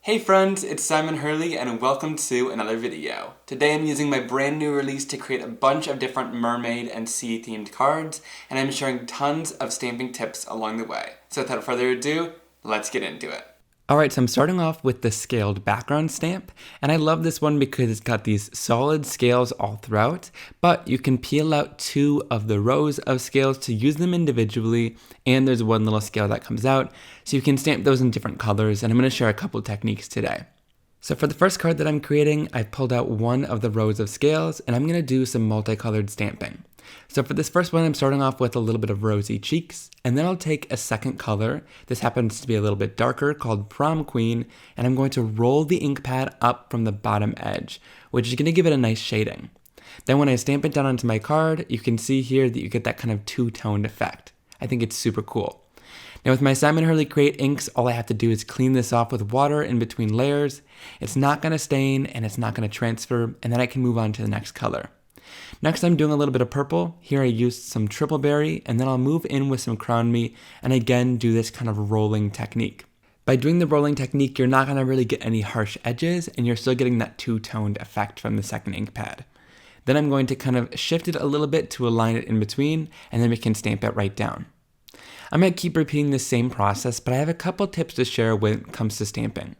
Hey friends, it's Simon Hurley and welcome to another video. Today I'm using my brand new release to create a bunch of different mermaid and sea themed cards, and I'm sharing tons of stamping tips along the way. So without further ado, let's get into it. Alright, so I'm starting off with the scaled background stamp, and I love this one because it's got these solid scales all throughout, but you can peel out two of the rows of scales to use them individually, and there's one little scale that comes out, so you can stamp those in different colors, and I'm going to share a couple techniques today. So for the first card that I'm creating, I've pulled out one of the rows of scales, and I'm going to do some multicolored stamping. So for this first one, I'm starting off with a little bit of rosy cheeks, and then I'll take a second color. This happens to be a little bit darker, called Prom Queen, and I'm going to roll the ink pad up from the bottom edge, which is going to give it a nice shading. Then when I stamp it down onto my card, you can see here that you get that kind of two-toned effect. I think it's super cool. Now with my Simon Hurley Create inks, all I have to do is clean this off with water in between layers. It's not going to stain, and it's not going to transfer, and then I can move on to the next color. Next, I'm doing a little bit of purple. Here I used some triple berry, and then I'll move in with some crown me, and again do this kind of rolling technique. By doing the rolling technique, you're not going to really get any harsh edges, and you're still getting that two-toned effect from the second ink pad. Then I'm going to kind of shift it a little bit to align it in between, and then we can stamp it right down. I'm going to keep repeating the same process, but I have a couple tips to share when it comes to stamping.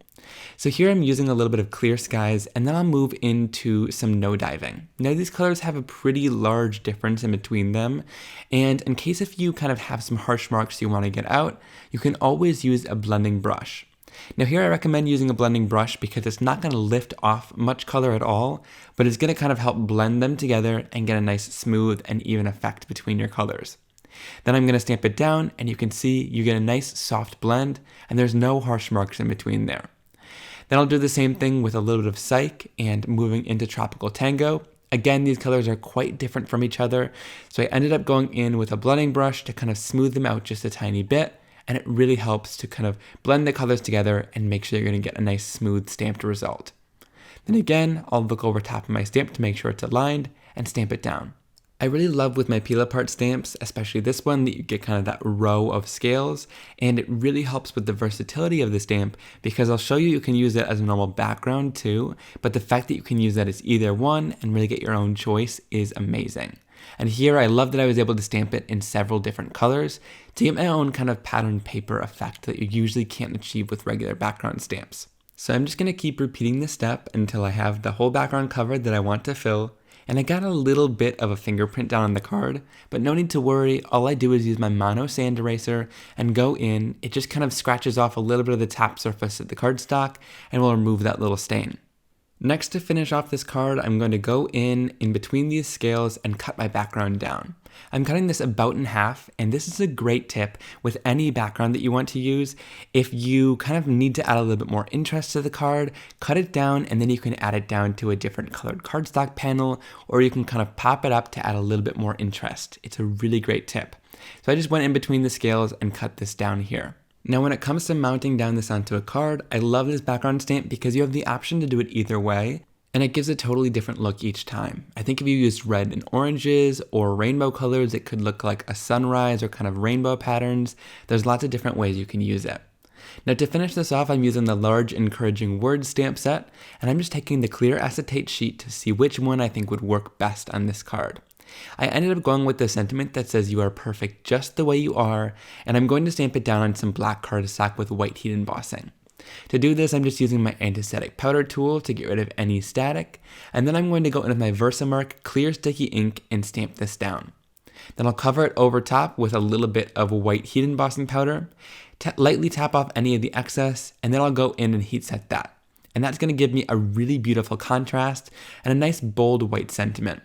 So here I'm using a little bit of Clear Skies, and then I'll move into some No Diving. Now these colors have a pretty large difference in between them, and in case if you kind of have some harsh marks you want to get out, you can always use a blending brush. Now here I recommend using a blending brush because it's not going to lift off much color at all, but it's going to kind of help blend them together and get a nice smooth and even effect between your colors. Then I'm going to stamp it down, and you can see you get a nice soft blend, and there's no harsh marks in between there. Then I'll do the same thing with a little bit of Psych and moving into Tropical Tango. Again, these colors are quite different from each other, so I ended up going in with a blending brush to kind of smooth them out just a tiny bit, and it really helps to kind of blend the colors together and make sure you're going to get a nice smooth stamped result. Then again, I'll look over top of my stamp to make sure it's aligned and stamp it down. I really love with my peel apart stamps, especially this one, that you get kind of that row of scales, and it really helps with the versatility of the stamp because I'll show you you can use it as a normal background too, but the fact that you can use that as either one and really get your own choice is amazing. And here I love that I was able to stamp it in several different colors to get my own kind of pattern paper effect that you usually can't achieve with regular background stamps. So I'm just going to keep repeating this step until I have the whole background covered that I want to fill. And I got a little bit of a fingerprint down on the card, but no need to worry. All I do is use my mono sand eraser and go in. It just kind of scratches off a little bit of the top surface of the cardstock and will remove that little stain. Next, to finish off this card, I'm going to go in between these scales and cut my background down. I'm cutting this about in half, and this is a great tip with any background that you want to use. If you kind of need to add a little bit more interest to the card, cut it down, and then you can add it down to a different colored cardstock panel, or you can kind of pop it up to add a little bit more interest. It's a really great tip. So I just went in between the scales and cut this down here. Now when it comes to mounting down this onto a card, I love this background stamp because you have the option to do it either way, and it gives a totally different look each time. I think if you used red and oranges or rainbow colors, it could look like a sunrise or kind of rainbow patterns. There's lots of different ways you can use it. Now to finish this off, I'm using the large encouraging words stamp set, and I'm just taking the clear acetate sheet to see which one I think would work best on this card. I ended up going with the sentiment that says you are perfect just the way you are, and I'm going to stamp it down on some black cardstock with white heat embossing. To do this, I'm just using my anti-static powder tool to get rid of any static, and then I'm going to go in with my Versamark clear sticky ink and stamp this down. Then I'll cover it over top with a little bit of white heat embossing powder, lightly tap off any of the excess, and then I'll go in and heat set that. And that's going to give me a really beautiful contrast and a nice bold white sentiment.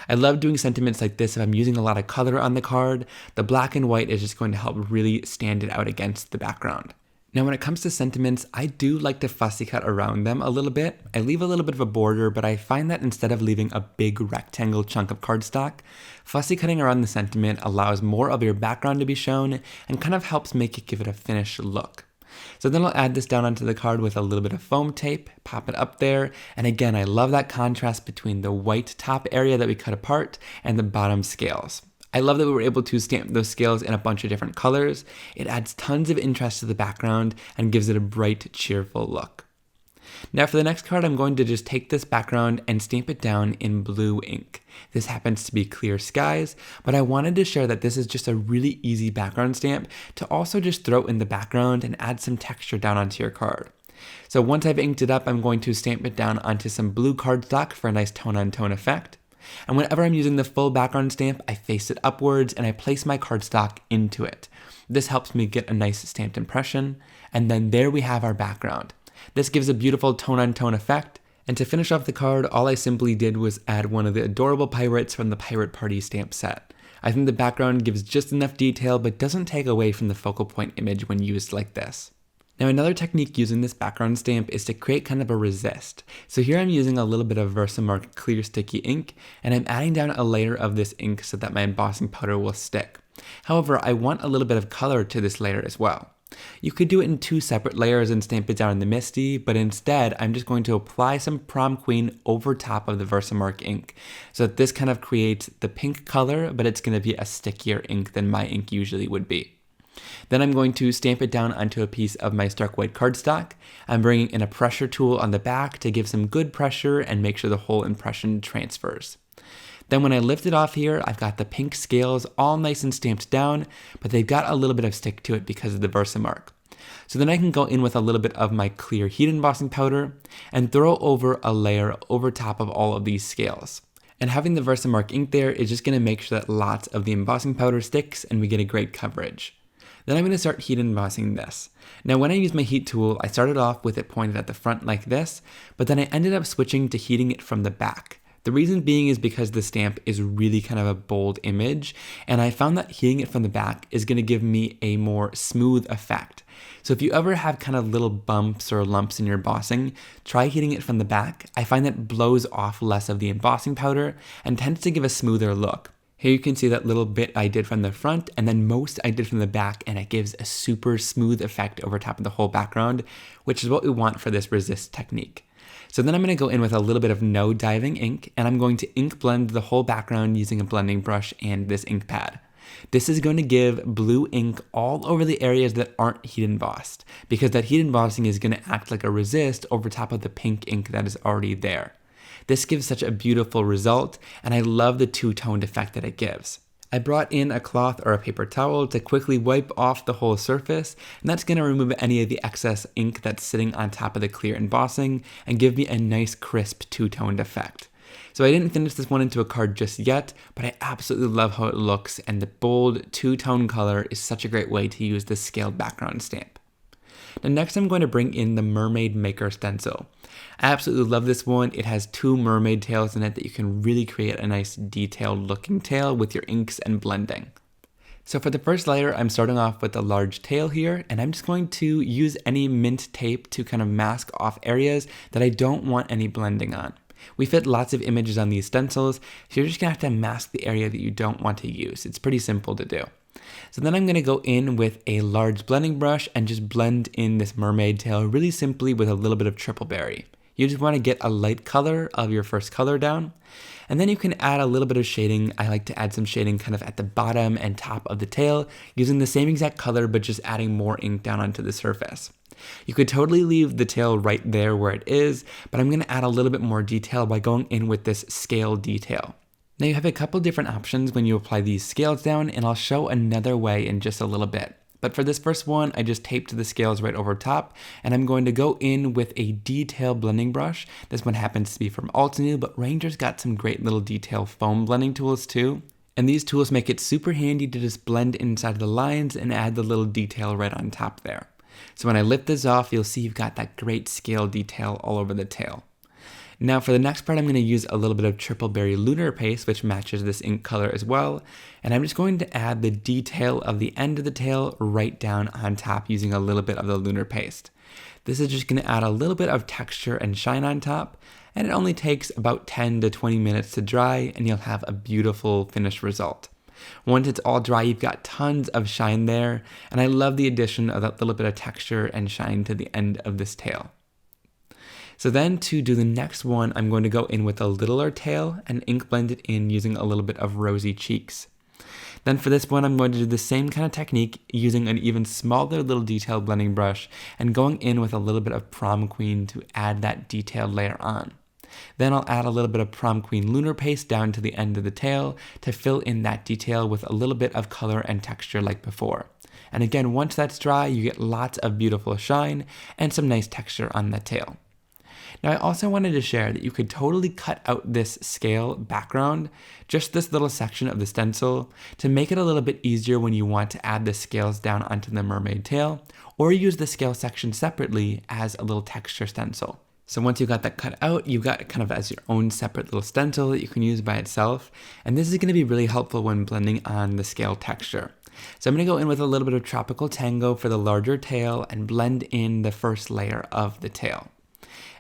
I love doing sentiments like this if I'm using a lot of color on the card. The black and white is just going to help really stand it out against the background. Now when it comes to sentiments, I do like to fussy cut around them a little bit. I leave a little bit of a border, but I find that instead of leaving a big rectangle chunk of cardstock, fussy cutting around the sentiment allows more of your background to be shown and kind of helps make it give it a finished look. So then I'll add this down onto the card with a little bit of foam tape, pop it up there, and again, I love that contrast between the white top area that we cut apart and the bottom scales. I love that we were able to stamp those scales in a bunch of different colors. It adds tons of interest to the background and gives it a bright, cheerful look. Now for the next card, I'm going to just take this background and stamp it down in blue ink. This happens to be Clear Skies, but I wanted to share that this is just a really easy background stamp to also just throw in the background and add some texture down onto your card. So once I've inked it up, I'm going to stamp it down onto some blue cardstock for a nice tone-on-tone effect. And whenever I'm using the full background stamp, I face it upwards and I place my cardstock into it. This helps me get a nice stamped impression, and then there we have our background. This gives a beautiful tone-on-tone effect, and to finish off the card, all I simply did was add one of the adorable pirates from the Pirate Party stamp set. I think the background gives just enough detail but doesn't take away from the focal point image when used like this. Now another technique using this background stamp is to create kind of a resist. So here I'm using a little bit of Versamark clear sticky ink, and I'm adding down a layer of this ink so that my embossing powder will stick. However, I want a little bit of color to this layer as well. You could do it in 2 separate layers and stamp it down in the Misty, but instead I'm just going to apply some Prom Queen over top of the Versamark ink. So that this kind of creates the pink color, but it's going to be a stickier ink than my ink usually would be. Then I'm going to stamp it down onto a piece of my stark white cardstock. I'm bringing in a pressure tool on the back to give some good pressure and make sure the whole impression transfers. Then when I lift it off here, I've got the pink scales all nice and stamped down, but they've got a little bit of stick to it because of the Versamark. So then I can go in with a little bit of my clear heat embossing powder and throw over a layer over top of all of these scales. And having the Versamark ink there is just going to make sure that lots of the embossing powder sticks and we get a great coverage. Then I'm going to start heat embossing this. Now when I use my heat tool, I started off with it pointed at the front like this, but then I ended up switching to heating it from the back. The reason being is because the stamp is really kind of a bold image, and I found that heating it from the back is going to give me a more smooth effect. So if you ever have kind of little bumps or lumps in your embossing, try heating it from the back. I find that it blows off less of the embossing powder and tends to give a smoother look. Here you can see that little bit I did from the front and then most I did from the back, and it gives a super smooth effect over top of the whole background, which is what we want for this resist technique. So then I'm going to go in with a little bit of no diving ink, and I'm going to ink blend the whole background using a blending brush and this ink pad. This is going to give blue ink all over the areas that aren't heat embossed, because that heat embossing is going to act like a resist over top of the pink ink that is already there. This gives such a beautiful result, and I love the two-toned effect that it gives. I brought in a cloth or a paper towel to quickly wipe off the whole surface, and that's going to remove any of the excess ink that's sitting on top of the clear embossing and give me a nice crisp two-toned effect. So I didn't finish this one into a card just yet, but I absolutely love how it looks, and the bold two-tone color is such a great way to use this scaled background stamp. Now next I'm going to bring in the Mermaid Maker Stencil. I absolutely love this one. It has 2 mermaid tails in it that you can really create a nice detailed looking tail with your inks and blending. So for the first layer, I'm starting off with a large tail here, and I'm just going to use any mint tape to kind of mask off areas that I don't want any blending on. We fit lots of images on these stencils, so you're just going to have to mask the area that you don't want to use. It's pretty simple to do. So then I'm going to go in with a large blending brush and just blend in this mermaid tail really simply with a little bit of triple berry. You just want to get a light color of your first color down, and then you can add a little bit of shading. I like to add some shading kind of at the bottom and top of the tail using the same exact color but just adding more ink down onto the surface. You could totally leave the tail right there where it is, but I'm going to add a little bit more detail by going in with this scale detail. Now you have a couple different options when you apply these scales down, and I'll show another way in just a little bit. But for this first one, I just taped the scales right over top, and I'm going to go in with a detail blending brush. This one happens to be from Altenew, but Ranger's got some great little detail foam blending tools too. And these tools make it super handy to just blend inside the lines and add the little detail right on top there. So when I lift this off, you'll see you've got that great scale detail all over the tail. Now for the next part, I'm going to use a little bit of Triple Berry Lunar paste, which matches this ink color as well. And I'm just going to add the detail of the end of the tail right down on top using a little bit of the Lunar paste. This is just going to add a little bit of texture and shine on top, and it only takes about 10 to 20 minutes to dry, and you'll have a beautiful finished result. Once it's all dry, you've got tons of shine there, and I love the addition of that little bit of texture and shine to the end of this tail. So then to do the next one, I'm going to go in with a littler tail and ink blend it in using a little bit of Rosy Cheeks. Then for this one, I'm going to do the same kind of technique using an even smaller little detail blending brush and going in with a little bit of Prom Queen to add that detailed layer on. Then I'll add a little bit of Prom Queen Lunar paste down to the end of the tail to fill in that detail with a little bit of color and texture like before. And again, once that's dry, you get lots of beautiful shine and some nice texture on the tail. Now I also wanted to share that you could totally cut out this scale background, just this little section of the stencil, to make it a little bit easier when you want to add the scales down onto the mermaid tail, or use the scale section separately as a little texture stencil. So once you got that cut out, you got it kind of as your own separate little stencil that you can use by itself, and this is going to be really helpful when blending on the scale texture. So I'm going to go in with a little bit of Tropical Tango for the larger tail and blend in the first layer of the tail.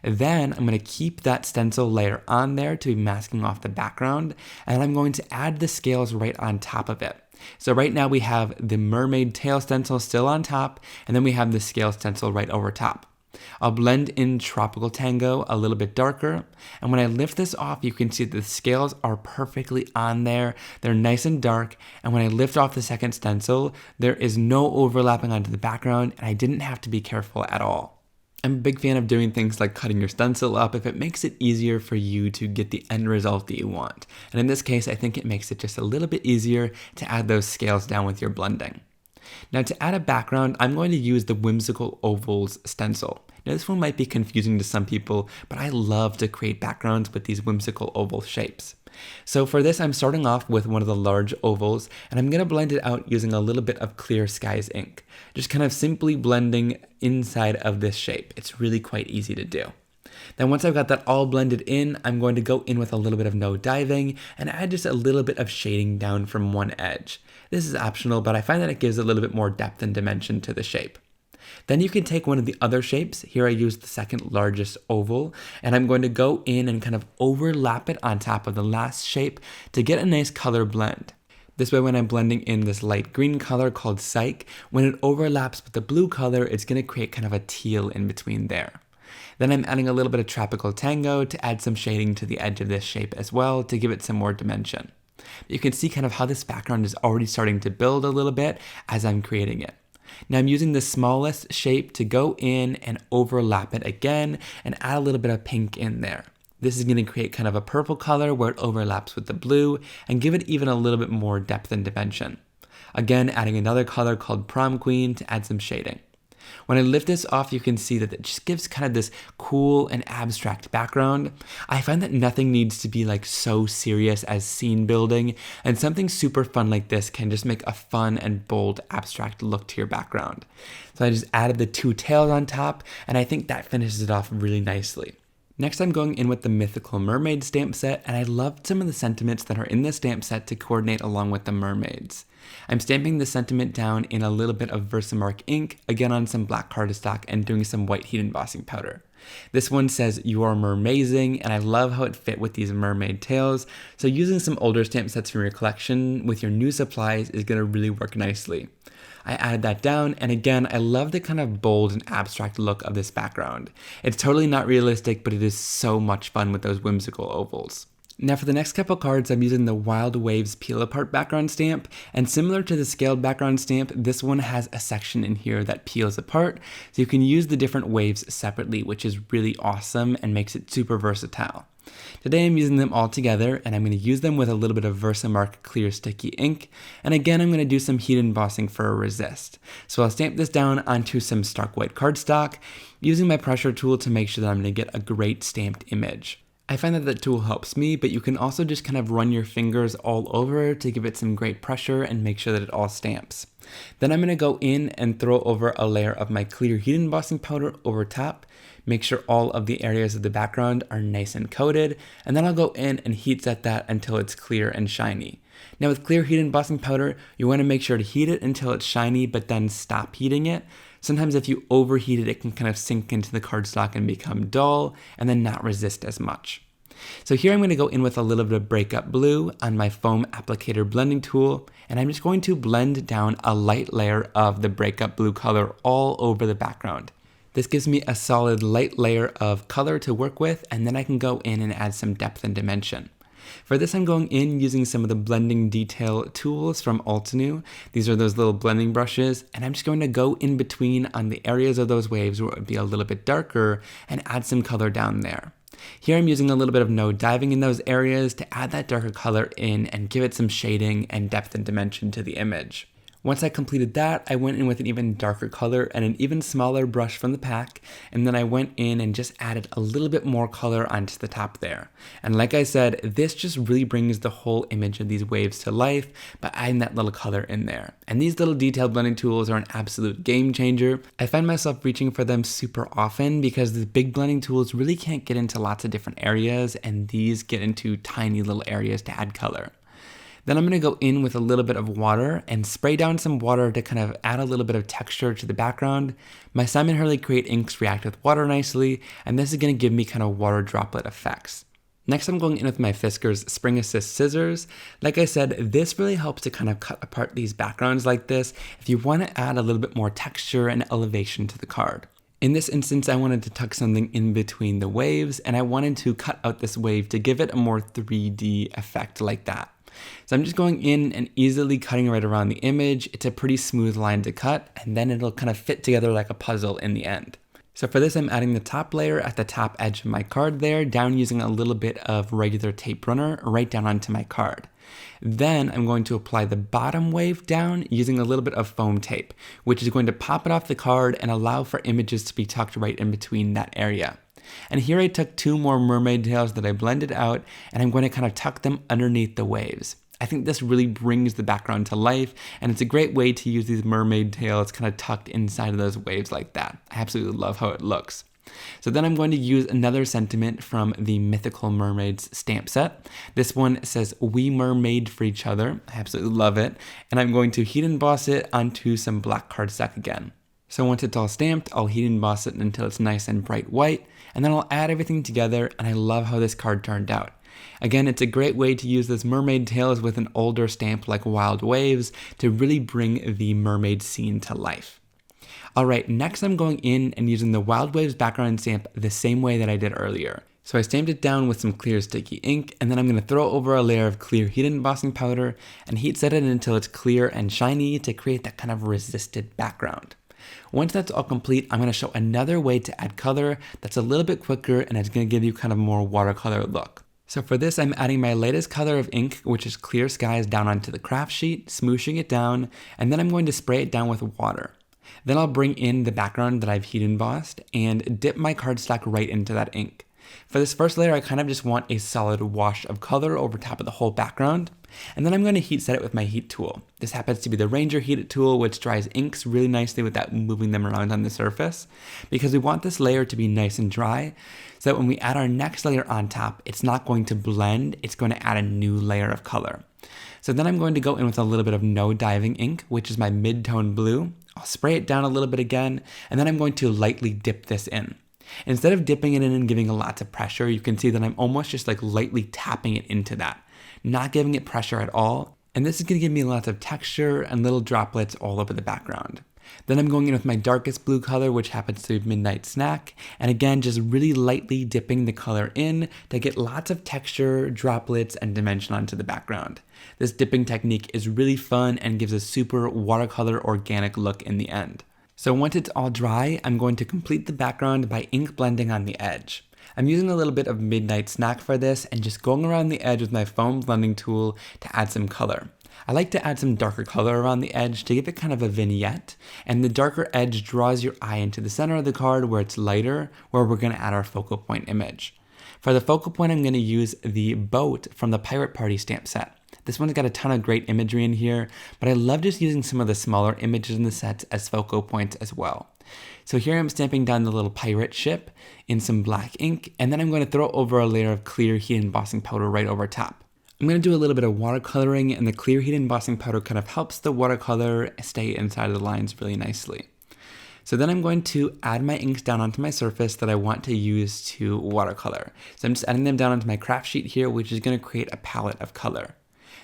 Then I'm going to keep that stencil layer on there to be masking off the background, and I'm going to add the scales right on top of it. So right now we have the mermaid tail stencil still on top, and then we have the scale stencil right over top. I'll blend in Tropical Tango a little bit darker, and when I lift this off, you can see that the scales are perfectly on there. They're nice and dark, and when I lift off the second stencil, there is no overlapping onto the background, and I didn't have to be careful at all. I'm a big fan of doing things like cutting your stencil up if it makes it easier for you to get the end result that you want. And in this case, I think it makes it just a little bit easier to add those scales down with your blending. Now to add a background, I'm going to use the Whimsical Ovals stencil. Now this one might be confusing to some people, but I love to create backgrounds with these whimsical oval shapes. So for this, I'm starting off with one of the large ovals, and I'm going to blend it out using a little bit of Clear Skies ink. Just kind of simply blending inside of this shape. It's really quite easy to do. Then once I've got that all blended in, I'm going to go in with a little bit of no diving and add just a little bit of shading down from one edge. This is optional, but I find that it gives a little bit more depth and dimension to the shape. Then you can take one of the other shapes. Here I used the second largest oval, and I'm going to go in and kind of overlap it on top of the last shape to get a nice color blend. This way, when I'm blending in this light green color called Psych, when it overlaps with the blue color, it's going to create kind of a teal in between there. Then I'm adding a little bit of Tropical Tango to add some shading to the edge of this shape as well to give it some more dimension. You can see kind of how this background is already starting to build a little bit as I'm creating it. Now I'm using the smallest shape to go in and overlap it again and add a little bit of pink in there. This is going to create kind of a purple color where it overlaps with the blue and give it even a little bit more depth and dimension. Again, adding another color called Prom Queen to add some shading. When I lift this off, you can see that it just gives kind of this cool and abstract background. I find that nothing needs to be like so serious as scene building, and something super fun like this can just make a fun and bold abstract look to your background. So I just added the two tails on top, and I think that finishes it off really nicely. Next, I'm going in with the Mythical Mermaid stamp set, and I loved some of the sentiments that are in the stamp set to coordinate along with the mermaids. I'm stamping the sentiment down in a little bit of Versamark ink, again on some black cardstock, and doing some white heat embossing powder. This one says, "You are mermazing," and I love how it fit with these mermaid tails, so using some older stamp sets from your collection with your new supplies is going to really work nicely. I added that down, and again, I love the kind of bold and abstract look of this background. It's totally not realistic, but it is so much fun with those whimsical ovals. Now for the next couple cards, I'm using the Wild Waves Peel Apart background stamp, and similar to the scaled background stamp, this one has a section in here that peels apart, so you can use the different waves separately, which is really awesome and makes it super versatile. Today I'm using them all together, and I'm going to use them with a little bit of Versamark clear sticky ink, and again I'm going to do some heat embossing for a resist. So I'll stamp this down onto some stark white cardstock, using my pressure tool to make sure that I'm going to get a great stamped image. I find that the tool helps me, but you can also just kind of run your fingers all over to give it some great pressure and make sure that it all stamps. Then I'm going to go in and throw over a layer of my clear heat embossing powder over top, make sure all of the areas of the background are nice and coated, and then I'll go in and heat set that until it's clear and shiny. Now with clear heat embossing powder, you want to make sure to heat it until it's shiny, but then stop heating it. Sometimes if you overheat it, it can kind of sink into the cardstock and become dull, and then not resist as much. So here I'm going to go in with a little bit of Breakup Blue on my foam applicator blending tool, and I'm just going to blend down a light layer of the Breakup Blue color all over the background. This gives me a solid light layer of color to work with, and then I can go in and add some depth and dimension. For this, I'm going in using some of the blending detail tools from Altenew. These are those little blending brushes, and I'm just going to go in between on the areas of those waves where it would be a little bit darker and add some color down there. Here I'm using a little bit of no diving in those areas to add that darker color in and give it some shading and depth and dimension to the image. Once I completed that, I went in with an even darker color and an even smaller brush from the pack, and then I went in and just added a little bit more color onto the top there. And like I said, this just really brings the whole image of these waves to life by adding that little color in there. And these little detail blending tools are an absolute game changer. I find myself reaching for them super often because the big blending tools really can't get into lots of different areas, and these get into tiny little areas to add color. Then I'm going to go in with a little bit of water and spray down some water to kind of add a little bit of texture to the background. My Simon Hurley Create inks react with water nicely, and this is going to give me kind of water droplet effects. Next, I'm going in with my Fiskars Spring Assist scissors. Like I said, this really helps to kind of cut apart these backgrounds like this if you want to add a little bit more texture and elevation to the card. In this instance, I wanted to tuck something in between the waves, and I wanted to cut out this wave to give it a more 3D effect like that. So I'm just going in and easily cutting right around the image. It's a pretty smooth line to cut, and then it'll kind of fit together like a puzzle in the end. So for this, I'm adding the top layer at the top edge of my card there, down using a little bit of regular tape runner right down onto my card. Then I'm going to apply the bottom wave down using a little bit of foam tape, which is going to pop it off the card and allow for images to be tucked right in between that area. And here I took 2 more mermaid tails that I blended out, and I'm going to kind of tuck them underneath the waves. I think this really brings the background to life, and it's a great way to use these mermaid tails kind of tucked inside of those waves like that. I absolutely love how it looks. So then I'm going to use another sentiment from the Mythical Mermaids stamp set. This one says, "We mermaid for each other." I absolutely love it. And I'm going to heat emboss it onto some black cardstock again. So once it's all stamped, I'll heat emboss it until it's nice and bright white, and then I'll add everything together, and I love how this card turned out. Again, it's a great way to use this mermaid tails with an older stamp like Wild Waves to really bring the mermaid scene to life. Alright, next I'm going in and using the Wild Waves background stamp the same way that I did earlier. So I stamped it down with some clear sticky ink, and then I'm going to throw over a layer of clear heat embossing powder and heat set it until it's clear and shiny to create that kind of resisted background. Once that's all complete, I'm going to show another way to add color that's a little bit quicker and it's going to give you kind of more watercolor look. So for this, I'm adding my latest color of ink, which is Clear Skies, down onto the craft sheet, smooshing it down, and then I'm going to spray it down with water. Then I'll bring in the background that I've heat embossed and dip my cardstock right into that ink. For this first layer, I kind of just want a solid wash of color over top of the whole background. And then I'm going to heat set it with my heat tool. This happens to be the Ranger heat tool, which dries inks really nicely without moving them around on the surface, because we want this layer to be nice and dry, so that when we add our next layer on top, it's not going to blend, it's going to add a new layer of color. So then I'm going to go in with a little bit of no diving ink, which is my mid-tone blue. I'll spray it down a little bit again, and then I'm going to lightly dip this in. Instead of dipping it in and giving a lot of pressure, you can see that I'm almost just like lightly tapping it into that, not giving it pressure at all. And this is going to give me lots of texture and little droplets all over the background. Then I'm going in with my darkest blue color, which happens to be Midnight Snack. And again, just really lightly dipping the color in to get lots of texture, droplets, and dimension onto the background. This dipping technique is really fun and gives a super watercolor organic look in the end. So once it's all dry, I'm going to complete the background by ink blending on the edge. I'm using a little bit of Midnight Snack for this and just going around the edge with my foam blending tool to add some color. I like to add some darker color around the edge to give it kind of a vignette, and the darker edge draws your eye into the center of the card where it's lighter, where we're going to add our focal point image. For the focal point, I'm going to use the boat from the Pirate Party stamp set. This one's got a ton of great imagery in here, but I love just using some of the smaller images in the sets as focal points as well. So here I'm stamping down the little pirate ship in some black ink, and then I'm going to throw over a layer of clear heat embossing powder right over top. I'm going to do a little bit of watercoloring, and the clear heat embossing powder kind of helps the watercolor stay inside of the lines really nicely. So then I'm going to add my inks down onto my surface that I want to use to watercolor. So I'm just adding them down onto my craft sheet here, which is going to create a palette of color.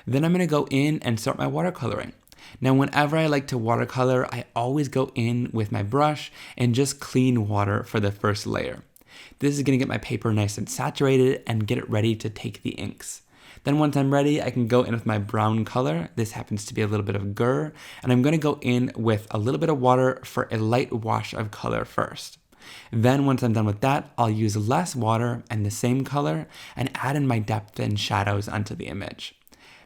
Then I'm going to go in and start my watercoloring. Now, whenever I like to watercolor, I always go in with my brush and just clean water for the first layer. This is going to get my paper nice and saturated and get it ready to take the inks. Then once I'm ready, I can go in with my brown color. This happens to be a little bit of gur, and I'm going to go in with a little bit of water for a light wash of color first. Then once I'm done with that, I'll use less water and the same color and add in my depth and shadows onto the image.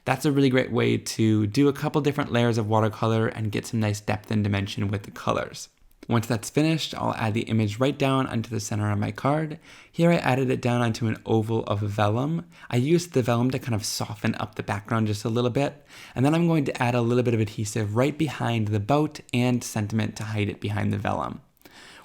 That's a really great way to do a couple different layers of watercolor and get some nice depth and dimension with the colors. Once that's finished, I'll add the image right down onto the center of my card. Here I added it down onto an oval of vellum. I used the vellum to kind of soften up the background just a little bit. And then I'm going to add a little bit of adhesive right behind the boat and sentiment to hide it behind the vellum.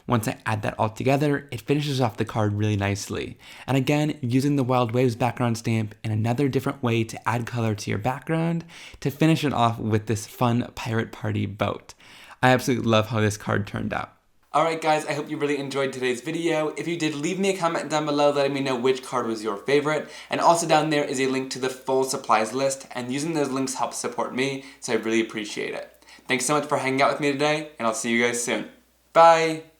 Once I add that all together, it finishes off the card really nicely. And again, using the Wild Waves background stamp in another different way to add color to your background to finish it off with this fun pirate party boat. I absolutely love how this card turned out. Alright guys, I hope you really enjoyed today's video. If you did, leave me a comment down below letting me know which card was your favorite. And also down there is a link to the full supplies list, and using those links helps support me, so I really appreciate it. Thanks so much for hanging out with me today, and I'll see you guys soon. Bye!